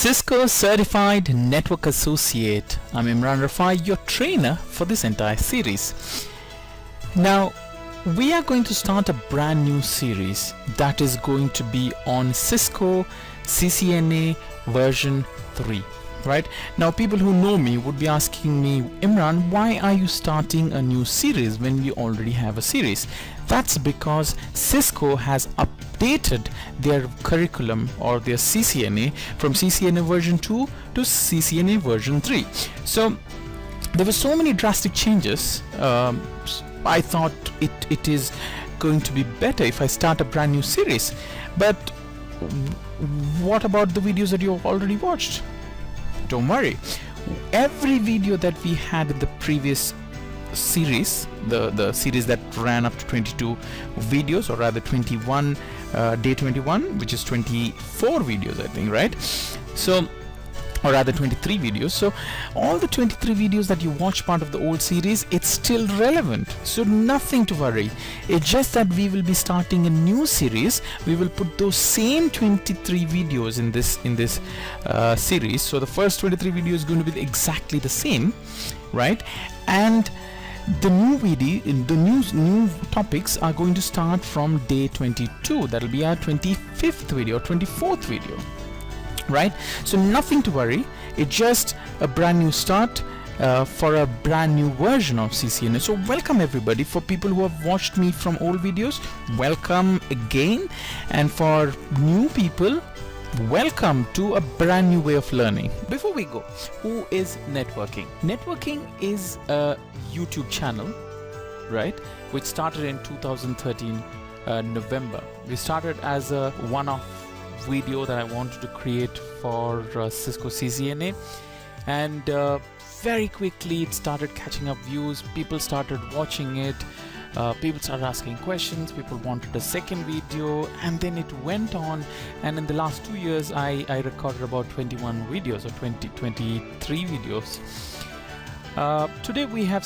Cisco Certified Network Associate. I'm Imran Rafai, your trainer for this entire series. Now, we are going to start a brand new series that is going to be on Cisco CCNA version 3. Right now, people who know me would be asking me, Imran, why are you starting a new series when we already have a series? That's because Cisco has updated their curriculum or their CCNA from CCNA version 2 to CCNA version 3. So there were so many drastic changes. I thought it is going to be better if I start a brand new series. But what about the videos that you've already watched? Don't worry, every video that we had in the previous series, the series that ran up to 22 videos, or rather 21, day 21, which is 24 videos, I think, right? So, or rather 23 videos. So all the 23 videos that you watch part of the old series, it's still relevant, so nothing to worry. It's just that we will be starting a new series. We will put those same 23 videos in this series. So the first 23 videos is going to be exactly the same, right? And the new video, the new topics are going to start from day 22. That will be our 25th video, 24th video. Right, so nothing to worry. It's just a brand new start for a brand new version of CCNA. So welcome everybody. For people who have watched me from old videos, welcome again, and for new people, welcome to a brand new way of learning. Before we go, who is networking? Networking is a YouTube channel, right, which started in 2013 November. We started as a one-off video that I wanted to create for Cisco CCNA, and very quickly it started catching up views. People started watching it, people started asking questions, people wanted a second video, and then it went on, and in the last 2 years I recorded about 21 videos or 23 videos. Today we have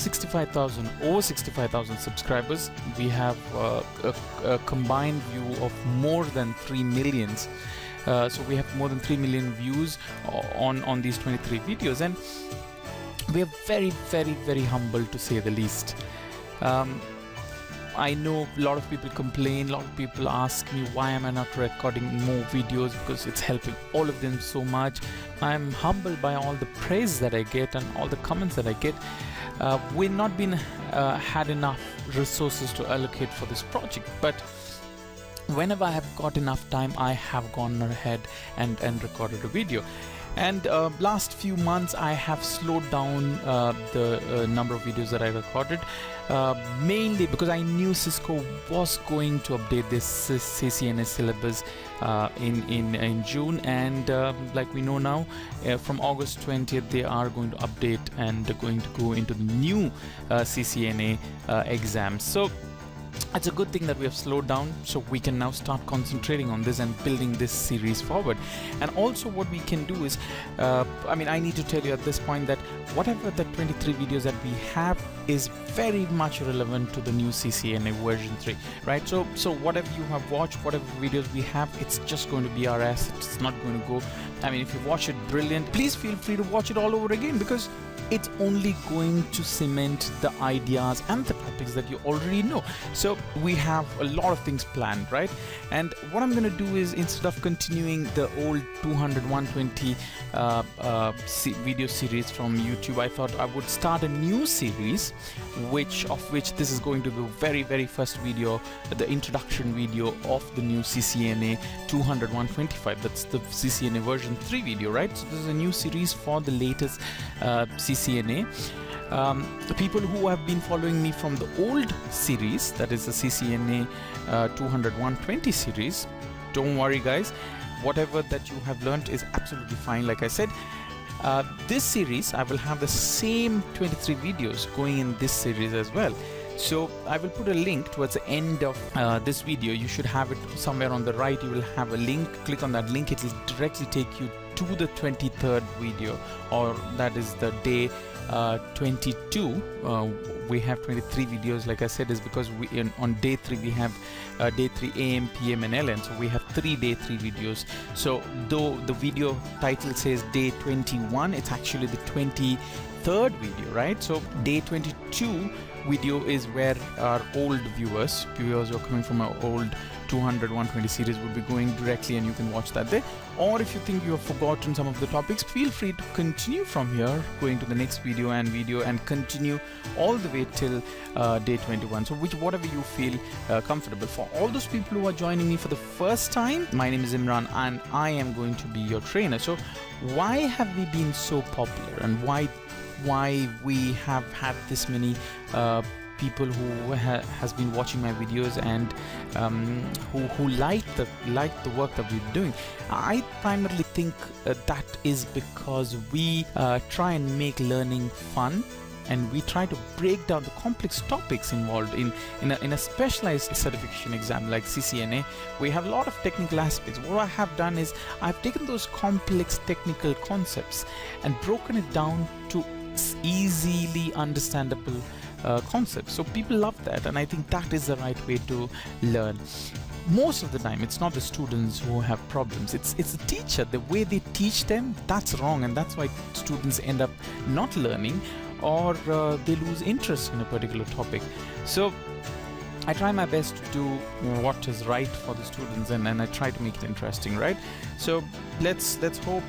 over 65,000 subscribers. We have a combined view of more than 3 million. So we have more than 3 million views on these 23 videos, and we are very, very, very humble, to say the least. I know a lot of people complain, a lot of people ask me why am I not recording more videos, because it's helping all of them so much. I'm humbled by all the praise that I get and all the comments that I get. We've not been had enough resources to allocate for this project, but whenever I have got enough time, I have gone ahead and recorded a video. And last few months I have slowed down the number of videos that I recorded, mainly because I knew Cisco was going to update this CCNA syllabus in June, and like we know now, from August 20th they are going to update and going to go into the new CCNA exams. So it's a good thing that we have slowed down, so we can now start concentrating on this and building this series forward. And also what we can do is, I need to tell you at this point that whatever the 23 videos that we have is very much relevant to the new CCNA version 3, right? So whatever you have watched, whatever videos we have, it's just going to be our asset. It's not going to go, if you watch it, brilliant. Please feel free to watch it all over again, because it's only going to cement the ideas and the topics that you already know. So we have a lot of things planned, right? And what I'm going to do is, instead of continuing the old 120 video series from YouTube, I thought I would start a new series, which this is going to be the very, very first video, the introduction video of the new CCNA 200-125. That's the CCNA version 3 video, right? So this is a new series for the latest CCNA. The people who have been following me from the old series, that is the CCNA 200-120 series, don't worry guys, whatever that you have learned is absolutely fine. Like I said, this series I will have the same 23 videos going in this series as well. So I will put a link towards the end of this video. You should have it somewhere on the right. You will have a link. Click on that link. It will directly take you to the 23rd video, or that is the day 22. We have 23 videos, like I said, is because on day 3 we have day 3 AM, PM and LN, so we have 3 day 3 videos. So though the video title says day 21, it's actually the 23rd video, right? So day 22 video is where our old viewers who are coming from our old 200 120 series would be going directly, and you can watch that there. Or if you think you have forgotten some of the topics, feel free to continue from here, going to the next video and continue all the way till day 21. So whatever you feel comfortable. For all those people who are joining me for the first time, my name is Imran and I am going to be your trainer. So why have we been so popular, and why we have had this many people who has been watching my videos and who like the work that we're doing? I primarily think that is because we try and make learning fun, and we try to break down the complex topics involved in a specialized certification exam like CCNA. We have a lot of technical aspects. What I have done is I've taken those complex technical concepts and broken it down to easily understandable concepts. So people love that, and I think that is the right way to learn. Most of the time it's not the students who have problems, it's the teacher. The way they teach them, that's wrong, and that's why students end up not learning, or they lose interest in a particular topic. So I try my best to do what is right for the students, and I try to make it interesting, right? So let's hope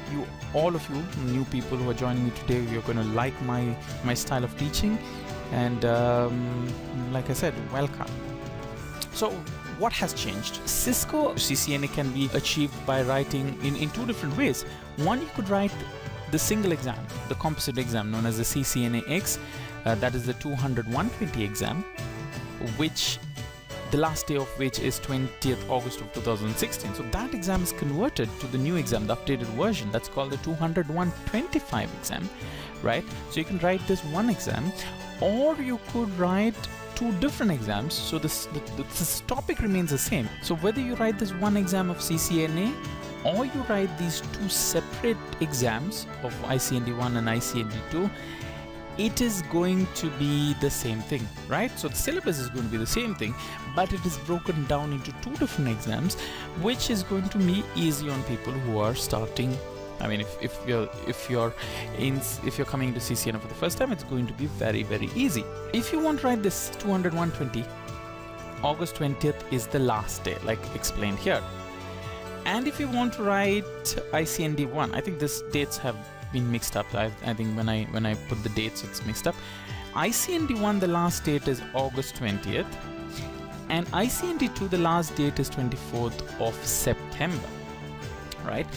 all of you new people who are joining me today, you're going to like my style of teaching, and like I said, welcome. So what has changed? Cisco CCNA can be achieved by writing in 2 different ways. One, you could write the single exam, the composite exam known as the CCNA-X, that is the 200 120 exam, which the last day of which is 20th August of 2016. So that exam is converted to the new exam, the updated version, that's called the 200 125 exam, right? So you can write this one exam, or you could write 2 different exams. So this topic remains the same. So whether you write this one exam of CCNA, or you write these 2 separate exams of ICND1 and ICND2, it is going to be the same thing, right? So the syllabus is going to be the same thing, but it is broken down into 2 different exams, which is going to be easy on people who are starting. I mean, if you're coming to CCNA for the first time, it's going to be very, very easy. If you want to write this 200 120, August 20th is the last day, like explained here. And if you want to write ICND1, I think these dates have been mixed up. I think when I put the dates, it's mixed up. ICND1, the last date is August 20th, and ICND2, the last date is 24th of September, right?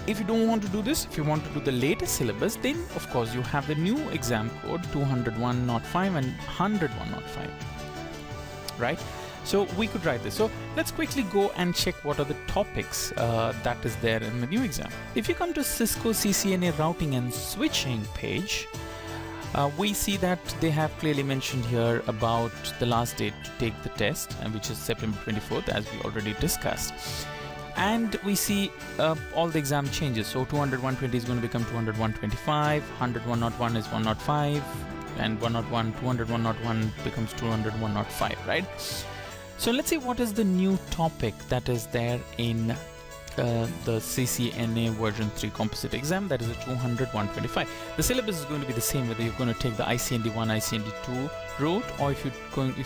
If you don't want to do this, if you want to do the latest syllabus, then of course you have the new exam code 201.05 and 101.05, right? So we could write this. So let's quickly go and check what are the topics that is there in the new exam. If you come to Cisco CCNA routing and switching page, we see that they have clearly mentioned here about the last date to take the test, which is September 24th, as we already discussed. And we see all the exam changes. So 200 120 is going to become 200 125, 100 101 is 105, and 101 200 101 becomes 200 105, right? So let's see what is the new topic that is there in the CCNA version 3 composite exam, that is a 200 125. The syllabus is going to be the same whether you're going to take the ICND1 ICND2 route, or if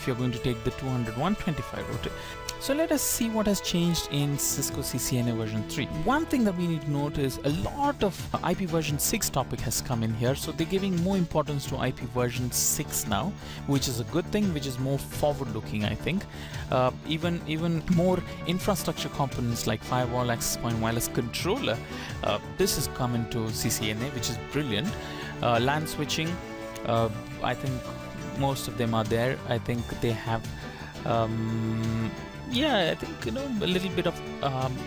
you're going to take the 200 125 route. So let us see what has changed in Cisco CCNA version 3. One thing that we need to note is a lot of IP version 6 topic has come in here. So they're giving more importance to IP version 6 now, which is a good thing, which is more forward looking, I think. Even more infrastructure components like firewall, access point, wireless controller. This has come into CCNA, which is brilliant. LAN switching, I think most of them are there. I think they have yeah, I think a little bit of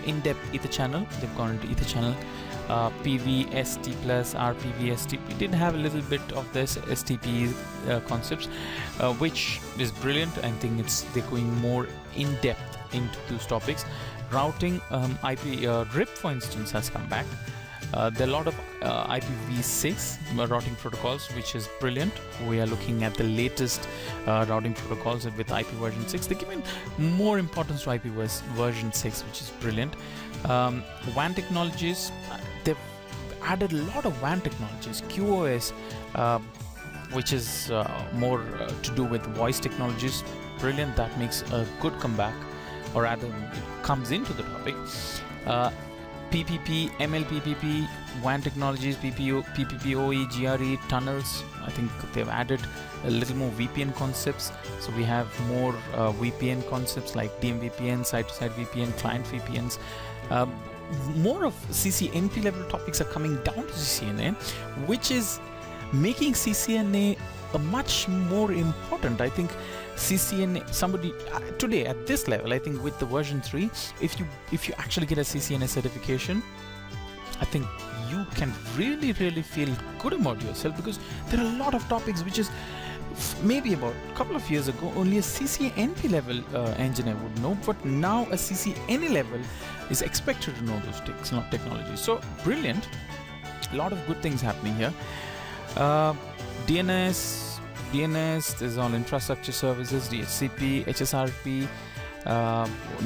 in-depth Ether channel. They've gone into Ether channel, PVST plus RPVST. We did have a little bit of this STP concepts, which is brilliant. I think they're going more in-depth into those topics. Routing, IP RIP, for instance, has come back. There are a lot of IPv6 routing protocols, which is brilliant. We are looking at the latest routing protocols with IP version 6. They're giving more importance to IP version 6, which is brilliant. WAN technologies, they've added a lot of WAN technologies. QoS, which is more to do with voice technologies, brilliant. That makes a good comeback, or rather it comes into the topic. PPP, MLPPP, WAN technologies, PPPoE, GRE, tunnels. I think they've added a little more VPN concepts. So we have more VPN concepts like DMVPN, site-to-site VPN, client VPNs. More of CCNP level topics are coming down to CCNA, which is making CCNA a much more important. I think CCNA, somebody today at this level, I think with the version 3, if you actually get a CCNA certification, I think you can really feel good about yourself, because there are a lot of topics which is maybe about a couple of years ago only a CCNP level engineer would know, but now a CCNA level is expected to know those technologies. So brilliant, a lot of good things happening here. DNS, there's all infrastructure services, DHCP, HSRP,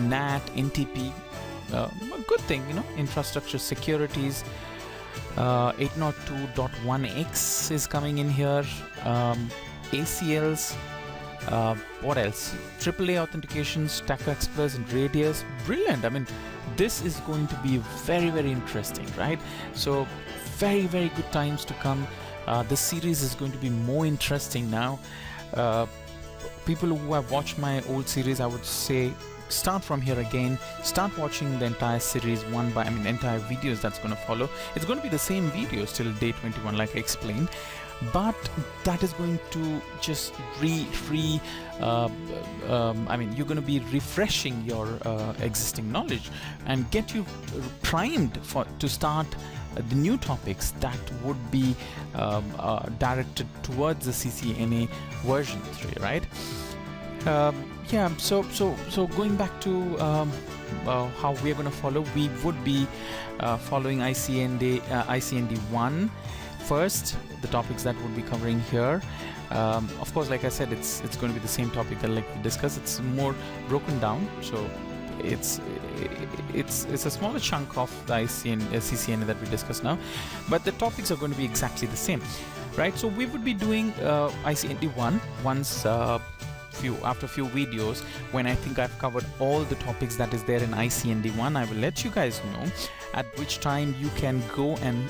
NAT, NTP. A good thing, infrastructure securities. 802.1x is coming in here. ACLs. What else? AAA authentications, Stacker Express, and Radius. Brilliant. I mean, this is going to be very interesting, right? So very good times to come. This series is going to be more interesting now. People who have watched my old series, I would say start from here again. Start watching the entire series entire videos that's going to follow. It's going to be the same videos till day 21, like I explained, but that is going to just you're going to be refreshing your existing knowledge and get you primed to start the new topics that would be directed towards the CCNA version 3, right? So going back to how we're going to follow, we would be following ICND 1 first, the topics that we'll be covering here. Of course, like I said, it's going to be the same topic that we discussed. It's more broken down, so it's a smaller chunk of the CCNA that we discussed now, but the topics are going to be exactly the same, right? So we would be doing ICND 1 once after a few videos. When I think I've covered all the topics that is there in ICND 1, I will let you guys know at which time you can go and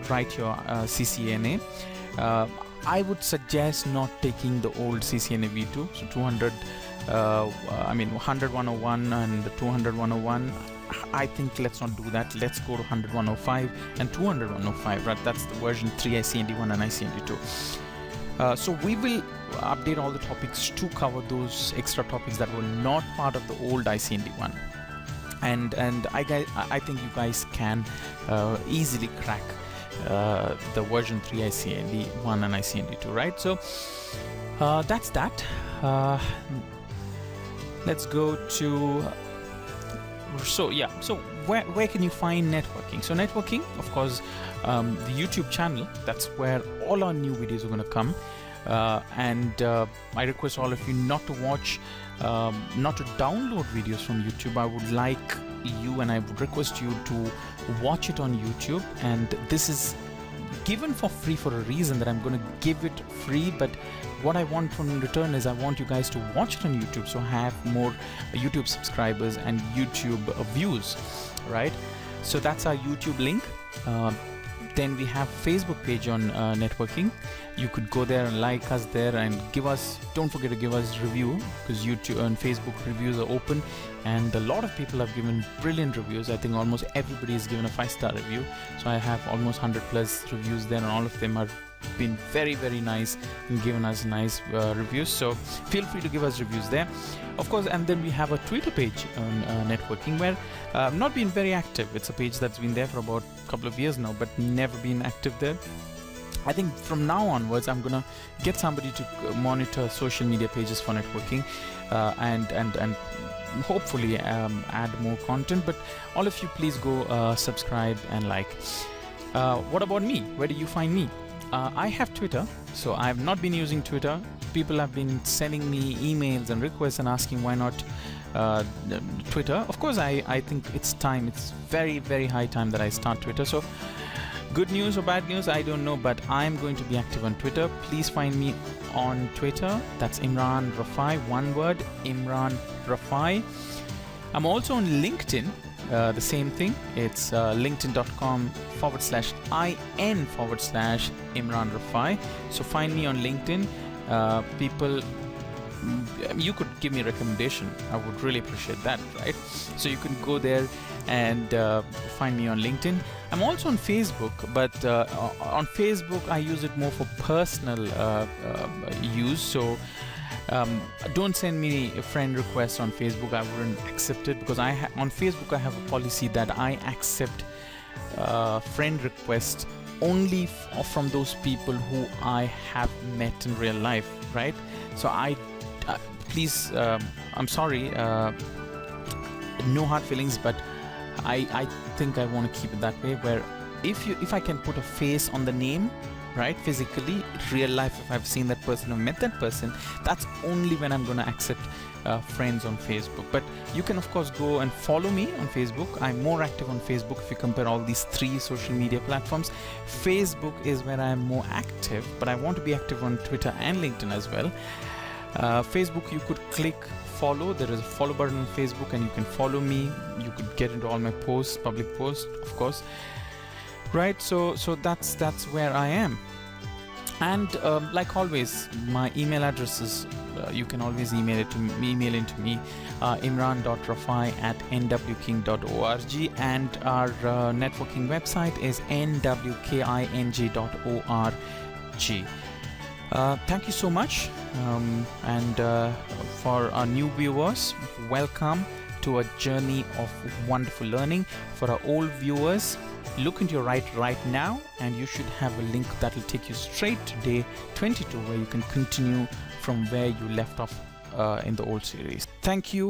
write your CCNA. I would suggest not taking the old CCNA V2, so 100 101 and 200 101. I think let's not do that. Let's go to 100 105 and 200 105, right? That's the version 3 ICND 1 and ICND 2. So we will update all the topics to cover those extra topics that were not part of the old ICND 1, and I think you guys can easily crack the version 3 ICND 1 and ICND 2, right? So that's that. Let's go to so where can you find networking? So networking, of course, the YouTube channel, that's where all our new videos are going to come, and I request all of you not to download videos from YouTube. I would like you, and I would request you to watch it on YouTube, and this is given for free for a reason, that I'm going to give it free, but what I want from in return is I want you guys to watch it on YouTube, so have more YouTube subscribers and YouTube views, right? So that's our YouTube link. Then we have Facebook page on networking. You could go there and like us there and don't forget to give us review, because YouTube and Facebook reviews are open, and a lot of people have given brilliant reviews. I think almost everybody has given a 5-star review, so I have almost 100 plus reviews there, and all of them have been very nice and given us nice reviews. So feel free to give us reviews there, of course. And then we have a Twitter page on networking, where not been very active. It's a page that's been there for about a couple of years now, but never been active there. I think from now onwards, I'm gonna get somebody to monitor social media pages for networking, and hopefully add more content. But all of you, please go subscribe and like. What about me? Where do you find me? I have Twitter, so I have not been using Twitter. People have been sending me emails and requests and asking why not Twitter. Of course, I think it's time. It's very, very high time that I start Twitter. So good news or bad news, I don't know, but I'm going to be active on Twitter. Please find me on Twitter. That's Imran Rafai, one word, Imran Rafai. I'm also on LinkedIn, the same thing. It's linkedin.com/in/Imran Rafai. So find me on LinkedIn. People, you could give me a recommendation. I would really appreciate that, right? So you can go there and find me on LinkedIn. I'm also on Facebook, but on Facebook I use it more for personal use. So don't send me a friend request on Facebook. I wouldn't accept it, because on Facebook I have a policy that I accept friend requests only from those people who I have met in real life, right? So please, I'm sorry, no hard feelings, but I think I want to keep it that way, where if I can put a face on the name, right, physically, real life, if I've seen that person or met that person, that's only when I'm going to accept friends on Facebook. But you can of course go and follow me on Facebook. I'm more active on Facebook. If you compare all these 3 social media platforms, Facebook is where I'm more active, but I want to be active on Twitter and LinkedIn as well. Facebook, you could click follow. There is a follow button on Facebook and you can follow me. You could get into all my posts, public posts, of course, right? So that's where I am. And like always, my email address is you can always email into me, imran.rafai@nwking.org, and our networking website is nwking.org. Thank you so much, and for our new viewers, welcome to a journey of wonderful learning. For our old viewers, look into your right now, and you should have a link that will take you straight to day 22, where you can continue from where you left off in the old series. Thank you.